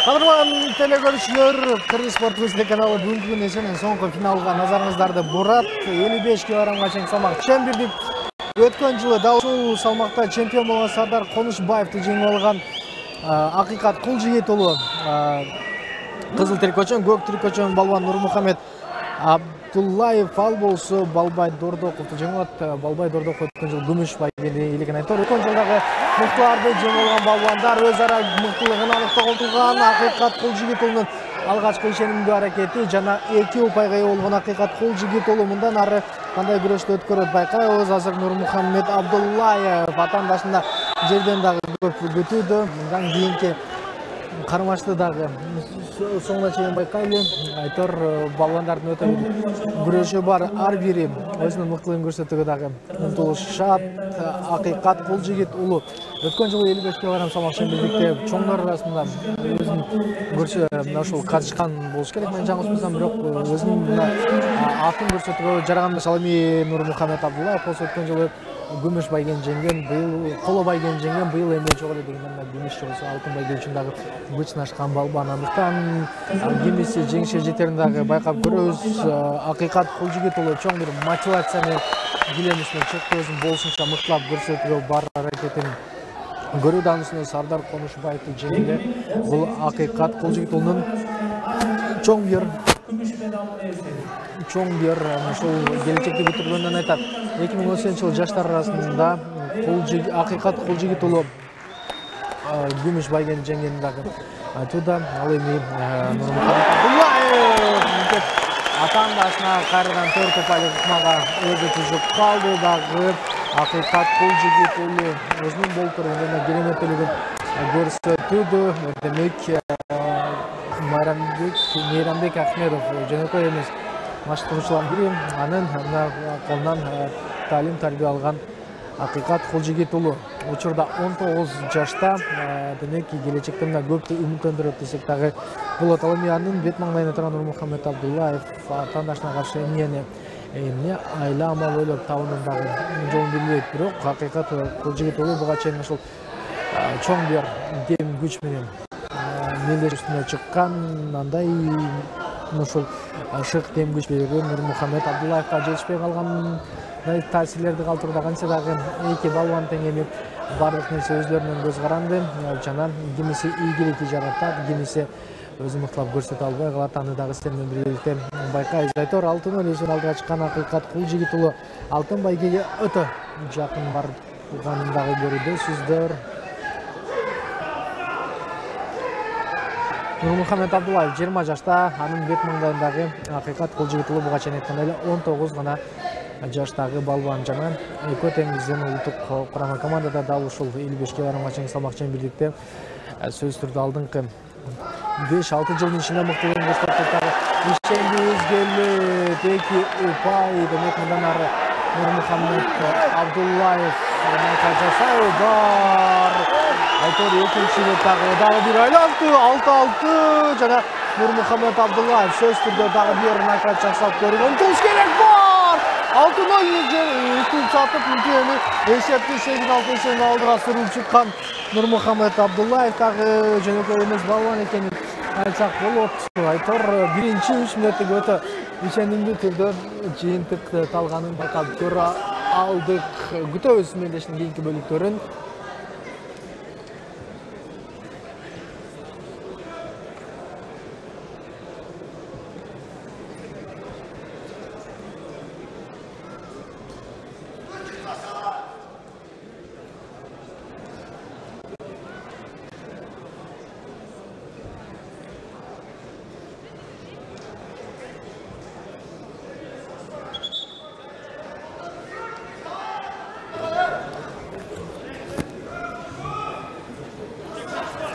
Қадірлан телекөрушілер, Қырғыз спорт телеканалы бүгінгі күнесінің соңғы финалға назарыңыздарды бұрат. 55 кг чең салмақ чемпиондық. Өткен жылы дәл сол салмақта чемпион болған Сардар Қонышбаевты жеңіп алған Ақиқат Құлжигитұлы, қызыл трикочон, көк трикочон балуан Нұрмұхамед Абдуллаев ал болсы Балбай Дордоқовты жеңіп алды. Балбай Дордоқов өткен жыл күміс байгенде елеген айтыр. Өткен жылдағы мықтыларды жеңіп алған балуандар өзара мықтылығын анықтап отырған Ақиқат Құлжигитұлының алғашқы шенімді әрекеті жана 2 ұпайға болған Ақиқат Құлжигитұлы мұндан ары қандай күресті өткөрөт байқайбыз. Азыр Нұрмұхамед Абдуллаев атандашында жерден дағы көп күтуді. Мұндан кейінгі қармашты дағы соңына чейін байқайлы. Айтор балуандардың өте күресі бар. Ар бири өзінің мықтылығын көрсетуге дағы ұмтылышат. Ақиқат Құлжигитұлы өткен жылы 55 кг салмақ чемпиондықта чоңдар арасында өзін көрсе ошол катышкан болуш керек. Мен жаңылышпасам, бирок өзүнүн атын көрсөтүүгө жараган. Салами Нурмухамед Абдуллаев болсо өткөн жылы күмүш байген жеңген, быйыл коло байген жеңген, быйыл эми жогору дегенден күмүш болсо алтын байген үчүн күчүн ашкан балбан. Андыктан кимиси жеңишке жетерин дагы байкап көрөбүз. Ақиқат Құлжигитұлы чоң бир мотивация менен гилемисине чыкты, өзүн болушунча мыктылап көрсөтүүгө бар аракетин көрүү данысында Сардар Қонышбаевты жеңди. Бул Ақиқат Құлжигитұлунун чоң бир ошол келечекти бүтүргөндөн айтат. 2010 жылы жаштар арасында Ақиқат Құлжигитұлы күмүш байген жеңген дагы айтууда. Ал эми атандашына кайрадан 4 ұпайлы ыкмага өзү түзүп калды дагы. Ақиқат Құлжигитұлы өзүнүн болтурунда кереметтүүлүгүн көрсөтүүдө. Демек Мейрамбек Ахмедов жөнөкөй эмес машыктыруучулардын бири, анын колунан таалим тарбия алган Ақиқат Құлжигитұлы учурда 19 жашта. Демек келечекте мына көптү үмүттөндүрөт десек дагы болот. Ал эми анын бет маңдайына турган Нурмухамед Абдуллаев атандашына каршы эмне айламал ойлоп табынындагы жолун билбейт. Бирок Ақиқат Құлжигитұлы буга чейин ошол чоң бир дем күч менен мелдер үстүнө чыккан, андай ошол шык дем күч берген Нурмухамед Абдуллаевга жетишпей калган таасирлерди калтырды. Канча дагы эки балуан тең эми бардык нерсе өзлөрүнөн көз каранды жана кимиси ийгиликти жаратат, кимиси өзүн мыктылап көрсөтө албай калат. Аны дагы сиздер менен биргеликте байкайбыз. Айтор алтын өзүнүн алдыга чыккан Ақиқат Құлжигитұлы алтын байгеге өтө жакын барганын дагы көрүдөсүздөр. Нурмухамед Абдуллаев 20 жашта, анын бет маңдайындагы Ақиқат Құлжигитұлы буга чейин айткандай эле 19 гана жаштагы балбан жана экөө теңиздин улуттук курама командада дал ушул 55 кг чең салмак чемпиондукта сөзсүз түрдө алдыңкы 5-6 жылдын ичинде мыктылыгын көрсөтүп ишенди өзгөлү 2 ұпай. Демек мындан ары Нурмухамед Абдуллаев жасау бар. Айтор экинчи дагы бир айланты 6-6 жана Нурмухамед Абдуллаев сөз түрдө дагы бир накат жасап көргөн. Туш керек бар. 6-0 устун сатып үлгөнү эсепти 8-6 алдыга сүрүп чыккан Нурмухамед Абдуллаев дагы жөнөкөй эмес балуан экенин айтсак болот. Айтор биринчи 3 мүнөттүк өтө ишенимдүү түрдө жыйынтык талганын байкап көрө алдык. Күтөбүз мелдештин кийинки бөлүктөрүн.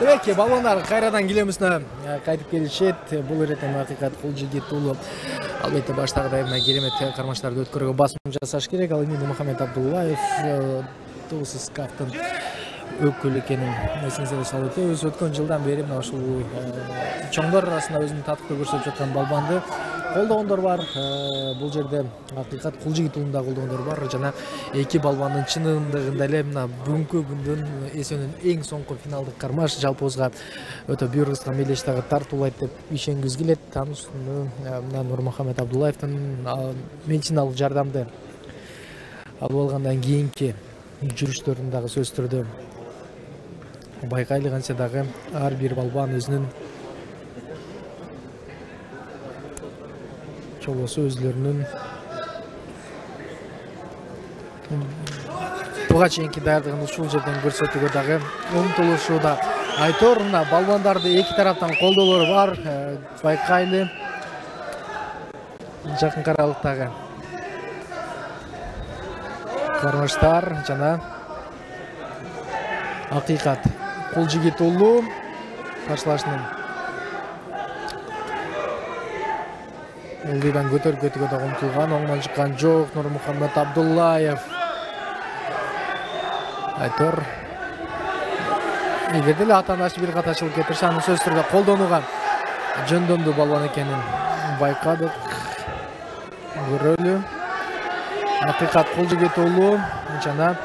Эки балондар кайрадан келемизне кайтып келишет. Бул иретен акыйкат Кулжигит уулу албетте баштагыдай мына керемет кармаштарды өткөрүүгө басым жасаш керек. Ал эми Нурмухамед Абдуллаев туусуз кафтын өкүлү экенин эсиңизге салып өтөбүз. Өткөн жылдан бери мына ушул чоңдор арасында өзүнүн татыктуу көрсөтүп жаткан балбанды колдогондор бар. Бул жерде акыйкат Кулжигит уулунда колдогондор бар жана эки балбандын чындыгында эле мына бүгүнкү күндүн эсенин эң соңку финалдык кармаш жалпыбызга өтө бир кыска мелдеш дагы тартуулайт деп ишенгибиз келет. Анын үстүнө мына Нурмухамед Абдуллаевдин медициналык жардамды алып алгандан кийинки жүрүштөрүн дагы сөзсүз түрдө байкайлык анча дагы ар бир балбан өзүнүн чолосу өзлөрүнүн буга чейинки даярдыгын ушул жерден көрсөтүүгө дагы умтулушууда. Айтор мына балбандарды эки тараптан колдоолору бар. Байкайлы жакын аралыктагы кармаштар жана акыйкат Кулжигит уулу каршылашынын ылдыйдан көтөргө дагы умтулган. Оңдон чыккан жок Нурмухамед Абдуллаев. Айтор эгерде эле атаандашы бир кат ачылып кетирсе аны сөзсүз түрдө колдонууга жөндөмдүү балбан экенин байкадык. Көрөлү. Акыйкат Кулжигит уулу жана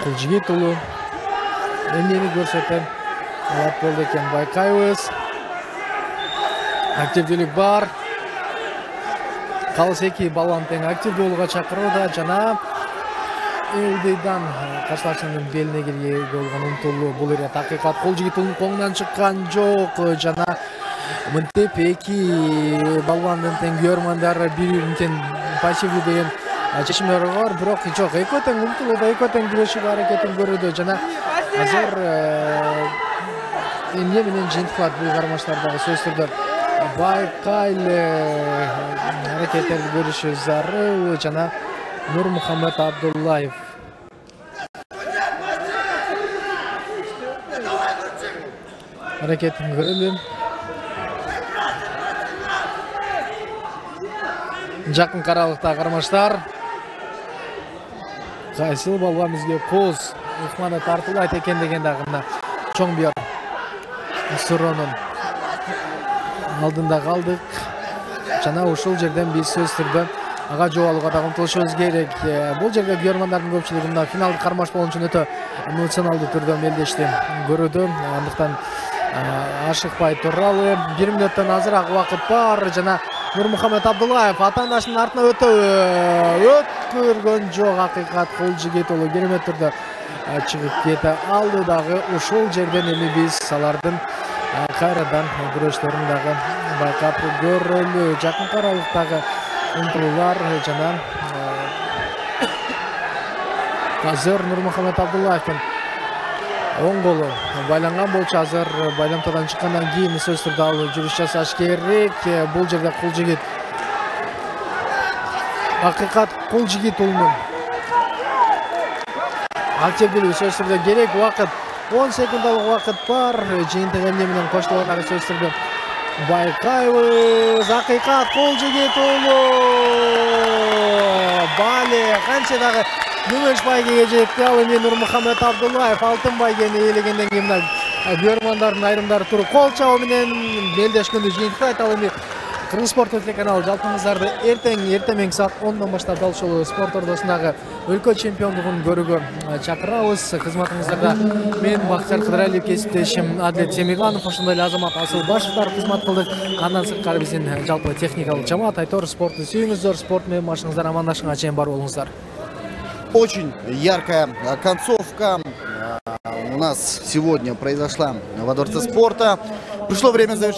Кулжигит уулу эмнени көрсөтөт алат болду экен байкайбыз. Активдүүлүк бар. Калыс эки балбан тең активдүү болууга чакырууда жана ылдыйдан каршылашынын белине кирге болгон умтулуу. Бул ирет акыйкат Кулжигит уулунун колунан чыккан жок жана мынтип эки балбандын тең күйөрмандары бири-бирин тең пассивдүү деген чечимдер бар. Бирок жок, экөө тең умтулууда, экөө тең күрөшүүгө аракетин көрүүдө жана азыр эмне менен жыйынтыкталат бул кармаштардагы сөзсүз түрдө байкайлы аракеттерди көрүшү зарыл жана Нурмухамед Абдуллаев. Аракетин көрөлү. Жакын аралыкта кармаштар. Кайсыл балбан бизге коз ыкманы тартуулайт экен деген дагы мына чоң бияр суроонун алдында калдык. Жана ушул жерден биз сөзсүз түрдө ага жооп алууга дагы умтулушубуз керек. Бул жерде күйөрмандардын көпчүлүгү мына финалдык кармаш болгон үчүн өтө эмоционалдуу түрдө мелдешти көрүүдө. Андыктан ашыкпай туралы 1 мүнөттөн азыраак убакыт бар жана Нурмухамед Абдуллаев атаандашынын артына өткөргөн жок. Акыйкат Кулжигит уулу керемет түрдө чыгып кете алды дагы. Ушул жерден эми биз алардын кайрадан күрөштөрүн дагы байкап көрөлү. Жакын аралыктагы умтулуулар жана азыр Нурмухамед Абдуллаевдин оң колу байланган болчу. Азыр байламтадан чыккандан кийин сөзсүз түрдө ал жүрүш жасаш керек. Бул жерде Кулжигит акыйкат Кулжигит уулунун активдүүлүгү сөзсүз түрдө керек. Убакыт 10 секундалык убакыт бар. Жыйынтык эмне менен коштолгон сөзсүз түрдө байкайбыз. Акыйкат Кулжигит уулу бали канча дагы күмүш байгеге жетти. Ал эми Нурмухамед Абдуллаев алтын байгени ээлегенден кийин мына күйөрмандардын айрымдары туруп кол чабуу менен белдешкөндү жыйынтыктайт. Ал эми Кыргыз спорт телеканалы жалпыңыздарды эртең саат 10дон баштап дал ушул спорт ордосундагы өлкө чемпиондугун көрүүгө чакырабыз. Кызматыңыздарда мен Бактияр Кыдыралиев, кесиптешим Адлет Семиганов, ошондой эле Азамат Асылбашевдер кызмат кылдык. Андан сырткары биздин жалпы техникалык жамаат. Айтор, спортты сүйүңүздөр, спорт менен башыңыздар амандашканга чейин бар болуңуздар. Очень яркая концовка у нас сегодня произошла во Дворце спорта. Пришло время завершить.